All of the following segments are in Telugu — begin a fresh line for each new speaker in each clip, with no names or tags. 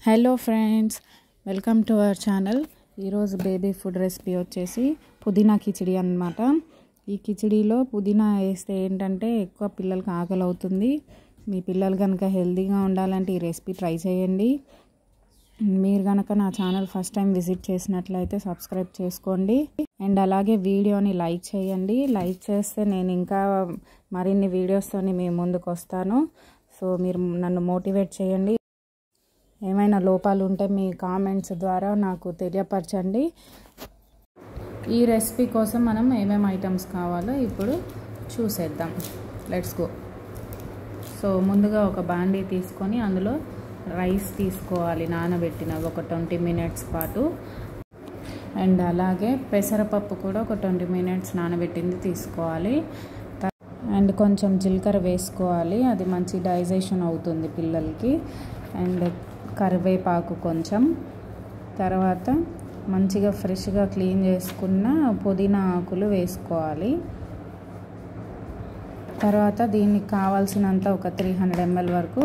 Hello friends, welcome to our channel. ఈరోజు బేబీ ఫుడ్ రెసిపీ వచ్చేసి పుదీనా కిచిడి అన్నమాట. ఈ కిచిడిలో పుదీనా వేస్తే ఏంటంటే ఎక్కువ పిల్లలకి ఆకలి అవుతుంది. మీ పిల్లలు కనుక హెల్తీగా ఉండాలంటే ఈ రెసిపీ ట్రై చేయండి. మీరు కనుక నా ఛానల్ ఫస్ట్ టైం విజిట్ చేసినట్లయితే సబ్స్క్రైబ్ చేసుకోండి అండ్ అలాగే వీడియోని లైక్ చేయండి. లైక్ చేస్తే నేను ఇంకా మరిన్ని వీడియోస్తో మీ ముందుకు వస్తాను. సో మీరు నన్ను మోటివేట్ చేయండి. ఏమైనా లోపాలు ఉంటే మీ కామెంట్స్ ద్వారా నాకు తెలియపరచండి. ఈ రెసిపీ కోసం మనం ఏమేమి ఐటమ్స్ కావాలో ఇప్పుడు చూసేద్దాం. Let's go. సో ముందుగా ఒక బాండీ తీసుకొని అందులో రైస్ తీసుకోవాలి, నానబెట్టినవి ఒక 20 minutes పాటు. అండ్ అలాగే పెసరపప్పు కూడా ఒక 20 minutes నానబెట్టింది తీసుకోవాలి. అండ్ కొంచెం జీలకర్ర వేసుకోవాలి, అది మంచి డైజెషన్ అవుతుంది పిల్లలకి. అండ్ కరివేపాకు కొంచెం, తర్వాత మంచిగా ఫ్రెష్గా క్లీన్ చేసుకున్న పుదీనా ఆకులు వేసుకోవాలి. తర్వాత దీనికి కావాల్సినంత ఒక 300 ml వరకు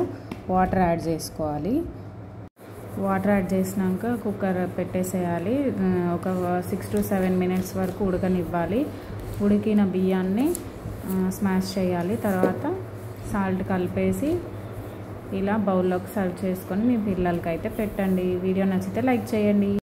వాటర్ యాడ్ చేసుకోవాలి. వాటర్ యాడ్ చేసినాక కుక్కర్ పెట్టేసేయాలి. ఒక 6 to 7 minutes వరకు ఉడకనివ్వాలి. ఉడికిన బియ్యాన్ని స్మాష్ చేయాలి. తర్వాత సాల్ట్ కలిపేసి ఇలా బౌల్లోకి సర్వ్ చేసుకొని మీ పిల్లలకైతే పెట్టండి. వీడియో నచ్చితే లైక్ చేయండి.